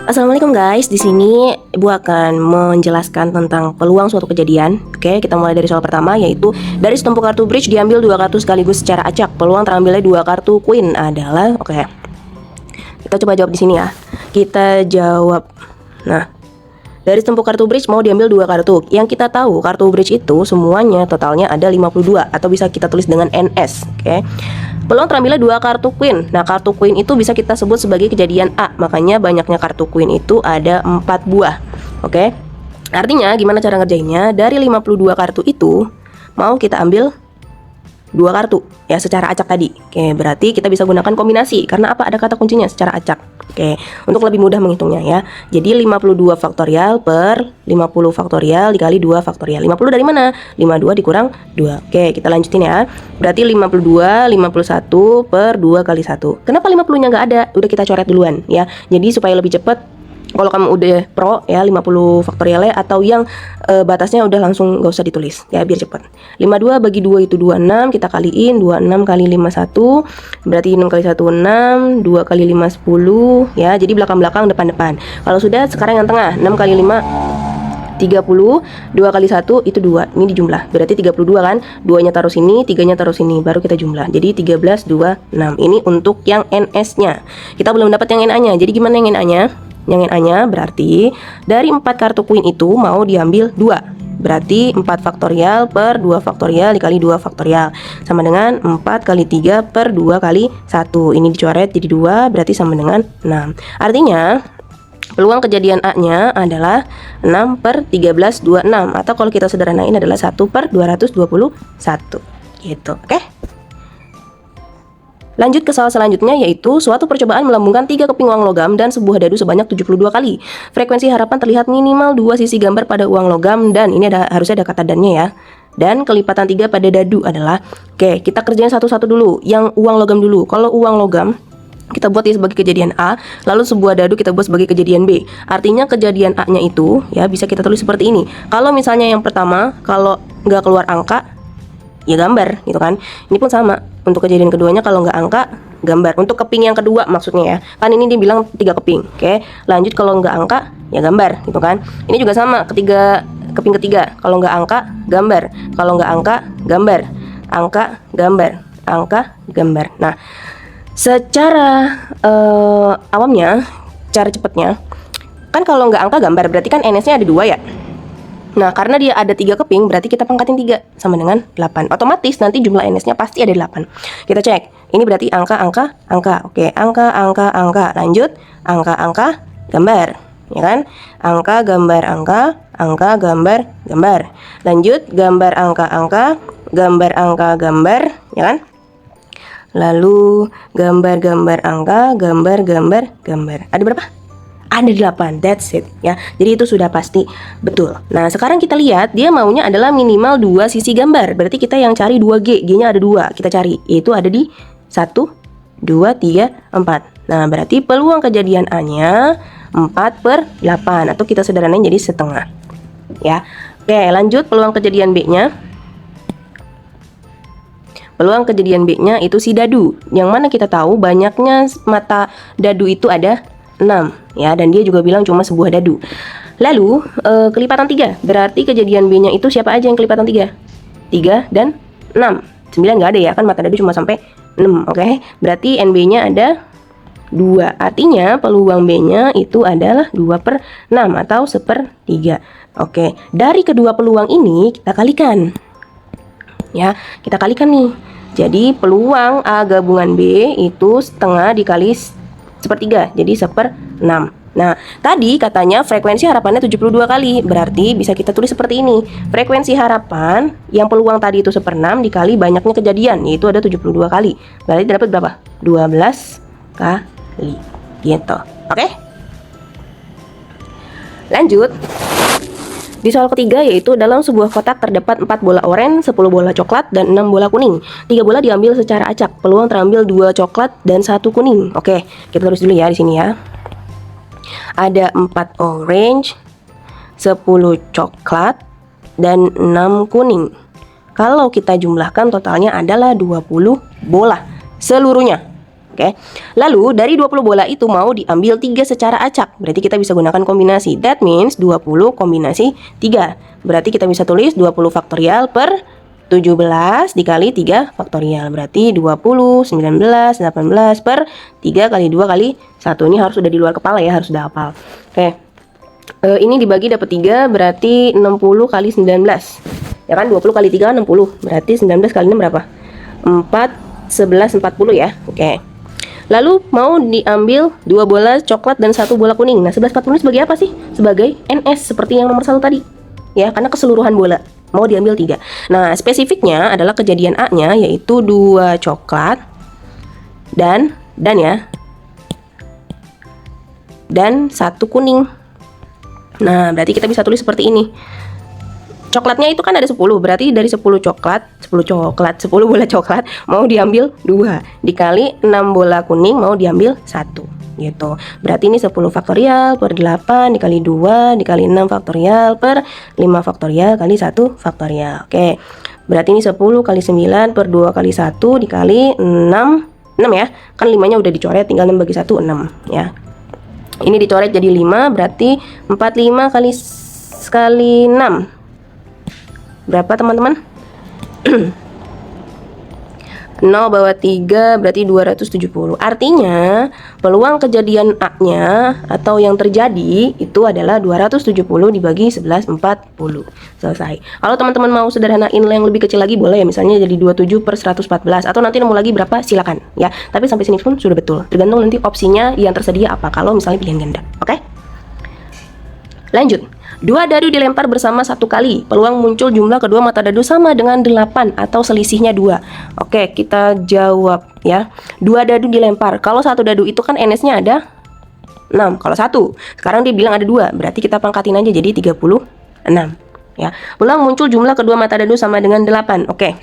Assalamualaikum guys, di sini Ibu akan menjelaskan tentang peluang suatu kejadian. Oke, kita mulai dari soal pertama, yaitu dari setumpuk kartu bridge diambil 2 kartu sekaligus secara acak. Peluang terambilnya 2 kartu queen adalah, oke. Kita coba jawab di sini ya. Kita jawab. Nah, dari setumpuk kartu bridge mau diambil 2 kartu. Yang kita tahu kartu bridge itu semuanya totalnya ada 52 atau bisa kita tulis dengan NS, oke. Peluang terambilnya 2 kartu queen. Nah, kartu queen itu bisa kita sebut sebagai kejadian A. Makanya banyaknya kartu queen itu ada 4 buah. Oke. Artinya gimana cara ngerjainnya? Dari 52 kartu itu mau kita ambil 2 kartu ya secara acak tadi. Oke, berarti kita bisa gunakan kombinasi. Karena apa? Ada kata kuncinya secara acak. Oke, untuk lebih mudah menghitungnya ya. Jadi 52 faktorial per 50 faktorial dikali 2 faktorial. 50 dari mana? 52 dikurang 2. Oke, kita lanjutin ya. Berarti 52, 51 per 2 kali 1. Kenapa 50-nya nggak ada? Udah kita coret duluan ya. Jadi supaya lebih cepat, kalau kamu udah pro ya 50 faktorialnya atau yang batasnya udah langsung gak usah ditulis ya biar cepet. 52 bagi 2 itu 26, kita kaliin 26 kali 5 1, berarti 6 kali 1 6, 2 kali 5 10 ya. Jadi belakang-belakang depan-depan. Kalau sudah sekarang yang tengah 6 kali 5 30, 2 kali 1 itu 2. Ini dijumlah. Berarti 32 kan? 2-nya taruh sini, 3-nya taruh sini, baru kita jumlah. Jadi 13 2 6. Ini untuk yang NS-nya. Kita belum dapat yang NA-nya. Jadi gimana yang NA-nya? Yang NA-nya berarti dari 4 kartu queen itu mau diambil 2. Berarti 4 faktorial per 2 faktorial dikali 2 faktorial sama dengan 4 kali 3 per 2 kali 1. Ini dicoret jadi 2, berarti sama dengan 6. Artinya peluang kejadian A-nya adalah 6 per 13 26. Atau kalau kita sederhanain adalah 1 per 221 gitu. Oke? Lanjut ke soal selanjutnya, yaitu suatu percobaan melambungkan 3 keping uang logam dan sebuah dadu sebanyak 72 kali. Frekuensi harapan terlihat minimal 2 sisi gambar pada uang logam, dan ini harusnya ada kata dannya ya. Dan kelipatan 3 pada dadu adalah, oke, kita kerjain satu-satu dulu. Yang uang logam dulu. Kalau uang logam kita buat ya sebagai kejadian A, lalu sebuah dadu kita buat sebagai kejadian B. Artinya kejadian A-nya itu ya bisa kita tulis seperti ini. Kalau misalnya yang pertama, kalau nggak keluar angka, ya gambar gitu kan. Ini pun sama. Untuk kejadian keduanya kalau nggak angka, gambar. Untuk keping yang kedua maksudnya ya. Kan ini dia bilang 3 keping. Oke. Lanjut kalau nggak angka, ya gambar gitu kan. Ini juga sama, keping ketiga. Kalau nggak angka, gambar. Kalau nggak angka, gambar. Angka, gambar. Angka, gambar. Nah, secara awamnya, cara cepatnya, kan kalau nggak angka gambar berarti kan NS-nya ada 2 ya. Nah, karena dia ada 3 keping, berarti kita pangkatin 3 sama dengan 8. Otomatis nanti jumlah NS-nya pasti ada 8. Kita cek. Ini berarti angka. Oke, angka. Lanjut, angka, gambar. Ya kan? Angka, gambar, angka, gambar. Lanjut, gambar, angka, gambar, gambar. Ya kan? Lalu, gambar, angka, gambar. Ada berapa? Ada 8, that's it ya. Jadi itu sudah pasti betul. Nah, sekarang kita lihat dia maunya adalah minimal 2 sisi gambar. Berarti kita yang cari 2G, G-nya ada 2. Kita cari, yaitu ada di 1, 2, 3, 4. Nah, berarti peluang kejadian A-nya 4 per 8. Atau kita sederhanain jadi setengah ya. Oke, lanjut peluang kejadian B-nya. Peluang kejadian B-nya itu si dadu. Yang mana kita tahu banyaknya mata dadu itu ada 6 ya, dan dia juga bilang cuma sebuah dadu. Lalu kelipatan 3, berarti kejadian B-nya itu siapa aja yang kelipatan 3? 3 dan 6. 9 nggak ada ya, kan mata dadu cuma sampai 6. Oke, berarti NB-nya ada 2. Artinya peluang B-nya itu adalah 2 per 6 atau 1/3. Oke, dari kedua peluang ini kita kalikan ya, kita kalikan nih. Jadi peluang A gabungan B itu setengah dikali 1/3, jadi 1/6. Nah, tadi katanya frekuensi harapannya 72 kali. Berarti bisa kita tulis seperti ini. Frekuensi harapan yang peluang tadi itu 1/6 dikali banyaknya kejadian, yaitu ada 72 kali. Berarti dapat berapa? 12 kali. Gitu. Oke? Lanjut. Di soal ketiga, yaitu dalam sebuah kotak terdapat 4 bola oranye, 10 bola coklat, dan 6 bola kuning. 3 bola diambil secara acak. Peluang terambil 2 coklat dan 1 kuning. Oke, kita tulis dulu ya di sini ya. Ada 4 orange, 10 coklat, dan 6 kuning. Kalau kita jumlahkan totalnya adalah 20 bola seluruhnya. Oke. Lalu dari 20 bola itu mau diambil 3 secara acak. Berarti kita bisa gunakan kombinasi. That means 20 kombinasi 3. Berarti kita bisa tulis 20 faktorial per 17 dikali 3 faktorial. Berarti 20, 19, 18 per 3 kali 2 kali 1. Ini harus sudah di luar kepala ya, harus sudah hafal. Oke. Ini dibagi dapat 3, berarti 60 kali 19. Ya kan, 20 kali 3 kan 60. Berarti 19 kali 6 berapa? 4, 11, 40 ya. Oke. Lalu mau diambil 2 bola coklat dan 1 bola kuning. Nah, 11, 40 ini sebagai apa sih? Sebagai NS, seperti yang nomor 1 tadi. Ya, karena keseluruhan bola. Mau diambil 3. Nah, spesifiknya adalah kejadian A-nya, yaitu 2 coklat dan dan 1 kuning. Nah, berarti kita bisa tulis seperti ini. Coklatnya itu kan ada 10, berarti dari 10 bola coklat mau diambil 2 dikali 6 bola kuning mau diambil 1 gitu. Berarti ini 10 faktorial per 8 dikali 2 dikali 6 faktorial per 5 faktorial kali 1 faktorial. Oke. Berarti ini 10 kali 9 per 2 kali 1 dikali 6 ya. Kan 5-nya udah dicoret, tinggal 6 bagi 1 6 ya. Ini dicoret jadi 5, berarti 45 kali 6 berapa teman-teman? 0 bawah 3 berarti 270. Artinya peluang kejadian A-nya atau yang terjadi itu adalah 270 dibagi 1140. Selesai. Kalau teman-teman mau sederhanain yang lebih kecil lagi boleh ya, misalnya jadi 27 per 114 atau nanti nemu lagi berapa silakan ya. Tapi sampai sini pun sudah betul. Tergantung nanti opsinya yang tersedia apa kalau misalnya pilihan ganda. Oke? Lanjut. 2 dadu dilempar bersama 1 kali. Peluang muncul jumlah kedua mata dadu sama dengan 8 atau selisihnya 2. Oke, kita jawab ya. 2 dadu dilempar. Kalau 1 dadu itu kan NS-nya ada 6. Kalau 1, sekarang dia bilang ada 2. Berarti kita pangkatin aja jadi 36 ya. Peluang muncul jumlah kedua mata dadu sama dengan 8. Oke.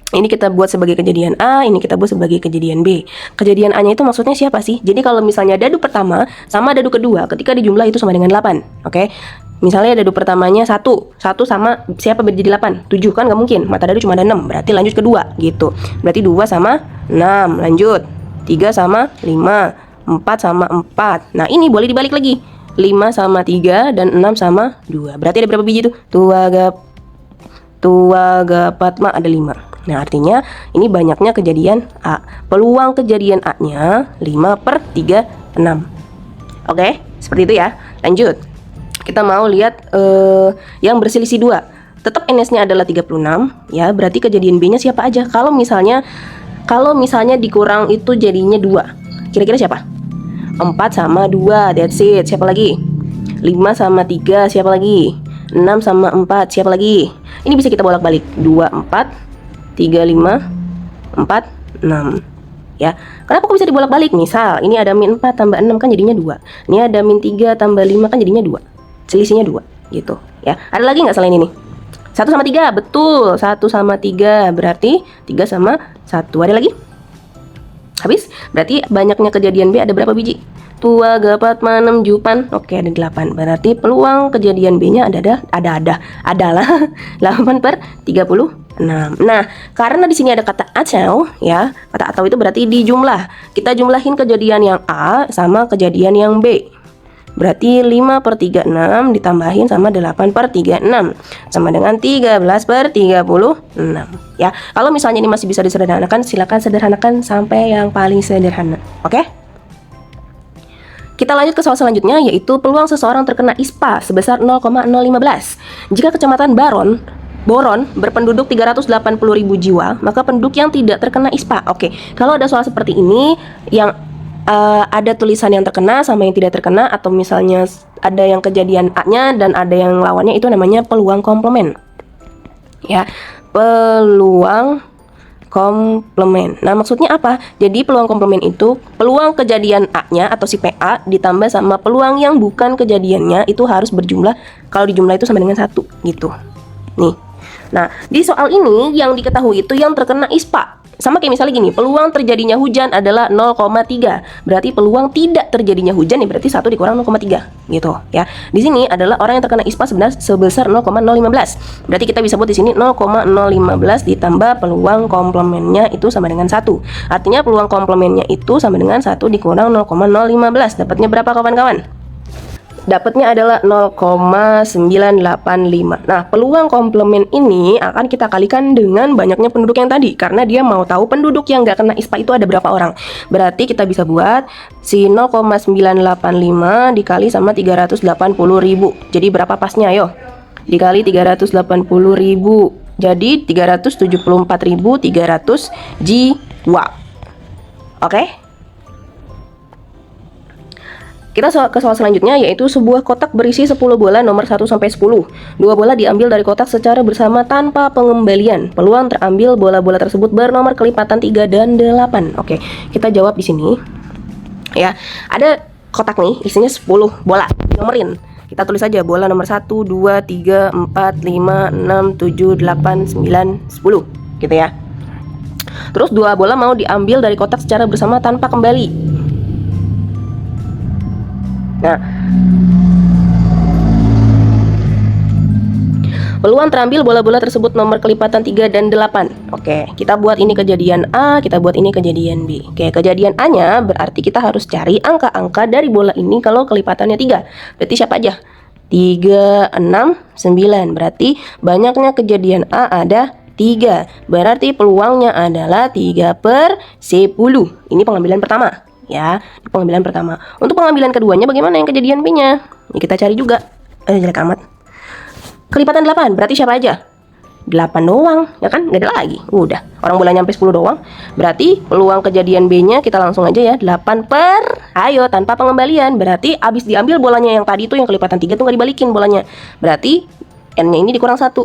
Ini kita buat sebagai kejadian A, ini kita buat sebagai kejadian B. Kejadian A-nya itu maksudnya siapa sih? Jadi kalau misalnya dadu pertama sama dadu kedua, ketika dijumlah itu sama dengan 8. Oke. Misalnya dadu pertamanya 1 sama siapa jadi 8? 7 kan nggak mungkin, mata dadu cuma ada 6. Berarti lanjut ke 2 gitu. Berarti 2 sama 6, lanjut 3 sama 5, 4 sama 4. Nah ini boleh dibalik lagi, 5 sama 3 dan 6 sama 2. Berarti ada berapa biji tuh? Tua gapat ma ada 5. Nah artinya ini banyaknya kejadian A. Peluang kejadian A-nya 5/36. Oke, seperti itu ya. Lanjut. Kita mau lihat yang berselisih 2. Tetap NS-nya adalah 36 ya. Berarti kejadian B-nya siapa aja? Kalau misalnya dikurang itu jadinya 2. Kira-kira siapa? 4 sama 2, that's it. Siapa lagi? 5 sama 3, siapa lagi? 6 sama 4, siapa lagi? Ini bisa kita bolak-balik. 2 4 3 5 4 6 ya. Kenapa kok bisa dibolak-balik? Misal ini ada min 4 tambah 6 kan jadinya 2. Ini ada min 3 tambah 5 kan jadinya 2. Selisihnya 2 gitu ya. Ada lagi nggak selain ini? 1 sama 3, betul. 1 sama 3 berarti 3 sama 1. Ada lagi? Habis? Berarti banyaknya kejadian B ada berapa biji? Tua gapat ma 6 jupan. Oke, ada 8. Berarti peluang kejadian B-nya adalah 8/36. Nah, karena di sini ada kata atau ya. Kata atau itu berarti dijumlah. Kita jumlahin kejadian yang A sama kejadian yang B. Berarti 5/36 ditambahin sama 8/36 sama dengan 13/36 ya. Kalau misalnya ini masih bisa disederhanakan, silakan sederhanakan sampai yang paling sederhana. Oke? Kita lanjut ke soal selanjutnya, yaitu peluang seseorang terkena ISPA sebesar 0,015. Jika kecamatan Boron berpenduduk 380.000 jiwa, maka penduduk yang tidak terkena ISPA. Oke, kalau ada soal seperti ini yang ada tulisan yang terkena sama yang tidak terkena, atau misalnya ada yang kejadian A-nya dan ada yang lawannya, itu namanya peluang komplement. Ya, peluang komplement. Nah, maksudnya apa? Jadi peluang komplement itu peluang kejadian A-nya atau si PA ditambah sama peluang yang bukan kejadiannya, itu harus berjumlah, kalau dijumlah itu sama dengan 1 gitu. Nih, Nah, di soal ini yang diketahui itu yang terkena ISPA. Sama kayak misalnya gini, peluang terjadinya hujan adalah 0,3. Berarti peluang tidak terjadinya hujan ya berarti 1 dikurang 0,3 gitu ya. Di sini adalah orang yang terkena ISPA sebesar 0,015. Berarti kita bisa buat di sini 0,015 ditambah peluang komplemennya itu sama dengan 1. Artinya peluang komplemennya itu sama dengan 1 dikurang 0,015. Dapatnya berapa kawan-kawan? Dapatnya adalah 0,985. Nah, peluang komplement ini akan kita kalikan dengan banyaknya penduduk yang tadi, karena dia mau tahu penduduk yang nggak kena ISPA itu ada berapa orang. Berarti kita bisa buat si 0,985 dikali sama 380.000. Jadi berapa pasnya? Ayo, dikali 380.000. Jadi 374.300 jiwa. Oke? Kita ke soal selanjutnya, yaitu sebuah kotak berisi 10 bola nomor 1 sampai 10. 2 bola diambil dari kotak secara bersama tanpa pengembalian. Peluang terambil bola-bola tersebut bernomor kelipatan 3 dan 8. Oke, kita jawab di sini. Ya, ada kotak nih, isinya 10 bola. Dinomorin. Kita tulis aja bola nomor 1, 2, 3, 4, 5, 6, 7, 8, 9, 10 gitu ya. Terus 2 bola mau diambil dari kotak secara bersama tanpa kembali. Nah, peluang terambil bola-bola tersebut nomor kelipatan 3 dan 8. Oke, kita buat ini kejadian A, kita buat ini kejadian B. Oke, kejadian A-nya berarti kita harus cari angka-angka dari bola ini kalau kelipatannya 3. Berarti siapa aja? 3, 6, 9. Berarti banyaknya kejadian A ada 3. Berarti peluangnya adalah 3/10. Ini pengambilan pertama. Ya, pengambilan pertama. Untuk pengambilan keduanya bagaimana yang kejadian B-nya? Ya, kita cari juga. Jelek amat. Kelipatan 8, berarti siapa aja? 8 doang, ya kan? Gak ada lagi. Udah, orang bolanya sampai 10 doang. Berarti peluang kejadian B-nya kita langsung aja ya, 8/, tanpa pengembalian. Berarti abis diambil bolanya yang tadi itu yang kelipatan 3 tuh gak dibalikin bolanya. Berarti N-nya ini dikurang 1.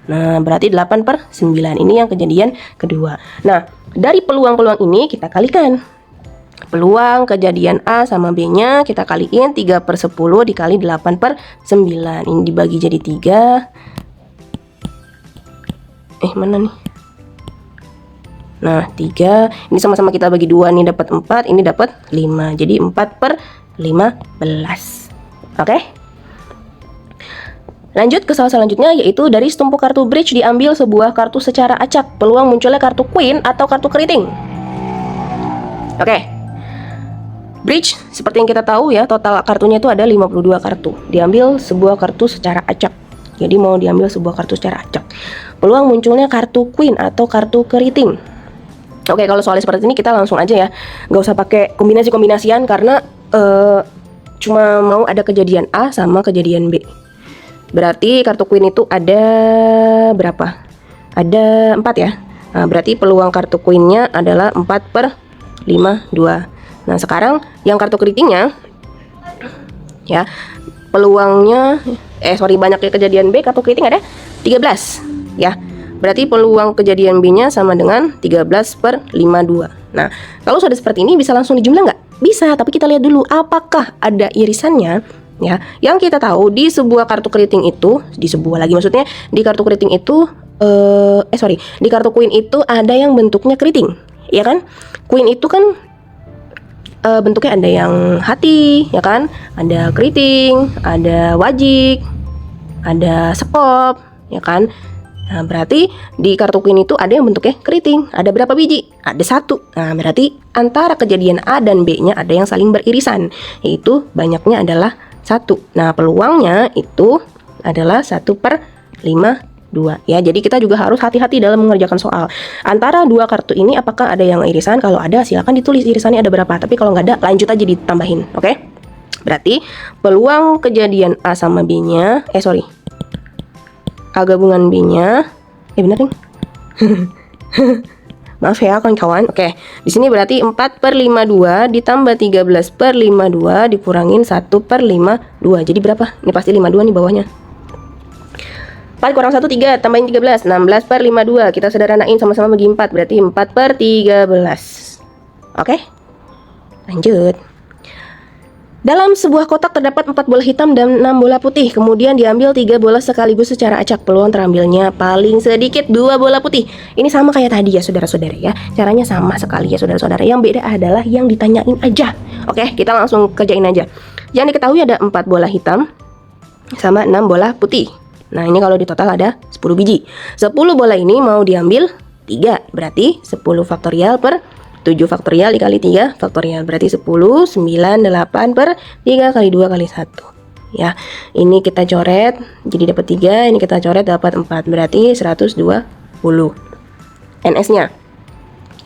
Nah, berarti 8/9. Ini yang kejadian kedua. Nah, dari peluang-peluang ini kita kalikan. Peluang kejadian A sama B-nya kita kaliin 3/10 dikali 8/9. Ini dibagi jadi 3. Mana nih? Nah, 3. Ini sama-sama kita bagi 2. Ini dapat 4, ini dapat 5. Jadi 4/15. Oke? Lanjut ke soal selanjutnya, yaitu dari setumpuk kartu bridge diambil sebuah kartu secara acak. Peluang munculnya kartu queen atau kartu keriting. Oke. Bridge, seperti yang kita tahu ya, total kartunya itu ada 52 kartu. Diambil sebuah kartu secara acak. Jadi mau diambil sebuah kartu secara acak. Peluang munculnya kartu queen atau kartu keriting. Oke, kalau soalnya seperti ini kita langsung aja ya. Nggak usah pakai kombinasi-kombinasian karena cuma mau ada kejadian A sama kejadian B. Berarti kartu queen itu ada berapa? Ada 4 ya. Nah, berarti peluang kartu queennya adalah 4/52. Nah, sekarang yang kartu keritingnya ya, peluangnya banyaknya kejadian B, kartu keriting ada 13 ya. Berarti peluang kejadian B-nya sama dengan 13/52. Nah, kalau sudah seperti ini bisa langsung dijumlah nggak? Bisa, tapi kita lihat dulu apakah ada irisannya ya. Yang kita tahu di sebuah kartu keriting itu, di kartu keriting itu di kartu queen itu ada yang bentuknya keriting, ya kan? Queen itu kan bentuknya ada yang hati, ya kan? Ada keriting, ada wajik, ada sekop, ya kan? Nah, berarti di kartu queen itu ada yang bentuknya keriting. Ada berapa biji? Ada 1. Nah, berarti antara kejadian A dan B-nya ada yang saling beririsan, yaitu banyaknya adalah 1. Nah, peluangnya itu adalah 1/52 ya. Jadi kita juga harus hati-hati dalam mengerjakan soal. Antara dua kartu ini apakah ada yang irisan? Kalau ada silakan ditulis irisannya ada berapa. Tapi kalau nggak ada lanjut aja ditambahin. Oke? Berarti peluang kejadian A sama B-nya A gabungan B-nya bener nih. Maaf ya kawan-kawan. Oke, di sini berarti 4/52 ditambah 13/52 dikurangin 1/52. Jadi berapa? Ini pasti 52 nih bawahnya. 4 kurang 1, 3, tambahin 13, 16/52. Kita sederhanain sama-sama bagi 4, berarti 4/13. Oke, lanjut. Dalam sebuah kotak terdapat 4 bola hitam dan 6 bola putih. Kemudian diambil 3 bola sekaligus secara acak. Peluang terambilnya paling sedikit 2 bola putih. Ini sama kayak tadi ya saudara-saudara ya. Caranya sama sekali ya saudara-saudara. Yang beda adalah yang ditanyain aja. Oke, kita langsung kerjain aja. Yang diketahui ada 4 bola hitam sama 6 bola putih. Nah, ini kalau di total ada 10 biji. 10 bola ini mau diambil 3. Berarti 10 faktorial per 7 faktorial dikali 3 faktorial. Berarti 10, 9, 8 per 3 kali 2 kali 1. Ya, ini kita coret jadi dapat 3, ini kita coret dapat 4. Berarti 120 NS-nya.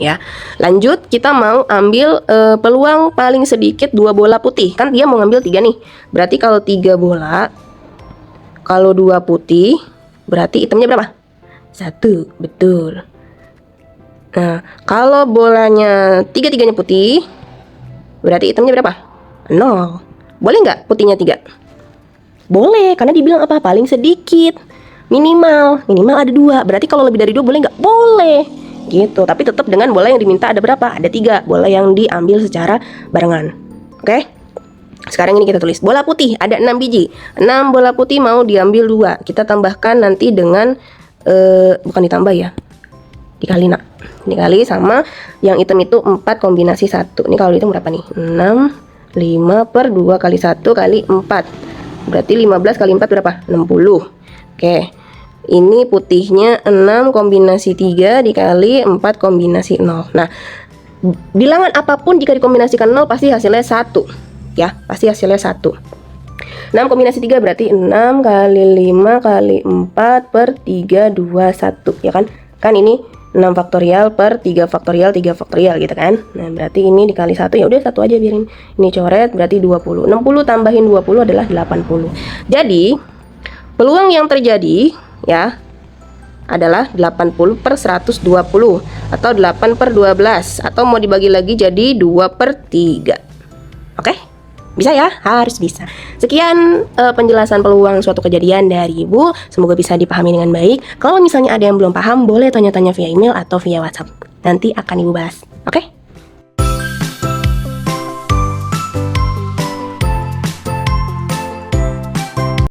Ya, lanjut kita mau ambil peluang paling sedikit 2 bola putih. Kan dia mau ngambil 3 nih. Berarti kalau 3 bola, kalau 2 putih, berarti hitamnya berapa? 1, betul. Nah, kalau bolanya 3-3-nya putih, berarti hitamnya berapa? 0. Boleh nggak putihnya 3? Boleh, karena dibilang apa? Paling sedikit. Minimal ada 2. Berarti kalau lebih dari 2 boleh nggak? Boleh. Gitu, tapi tetap dengan bola yang diminta ada berapa? Ada 3 bola yang diambil secara barengan. Oke? Sekarang ini kita tulis bola putih ada 6 biji. 6 bola putih mau diambil 2. Kita tambahkan nanti dengan bukan ditambah ya. Dikali sama yang hitam itu 4 kombinasi 1. Ini kalau hitam berapa nih? 6, 5 per 2 kali 1 kali 4. Berarti 15 kali 4 berapa? 60. Oke. Ini putihnya 6 kombinasi 3 dikali 4 kombinasi 0. Nah, bilangan apapun jika dikombinasikan 0 pasti hasilnya 1. Ya, pasti hasilnya 1. 6 kombinasi 3 berarti 6 kali 5 kali 4 per 3, 2, 1. Ya kan? Kan ini 6 faktorial per 3 faktorial gitu kan. Nah, berarti ini dikali 1 ya udah 1 aja biarin. Ini coret berarti 20. 60 tambahin 20 adalah 80. Jadi, peluang yang terjadi ya adalah 80 per 120 atau 8 per 12 atau mau dibagi lagi jadi 2 per 3. Oke? Bisa ya? Harus bisa. Sekian penjelasan peluang suatu kejadian dari Ibu. Semoga bisa dipahami dengan baik. Kalau misalnya ada yang belum paham, boleh tanya-tanya via email atau via WhatsApp. Nanti akan Ibu bahas. Oke?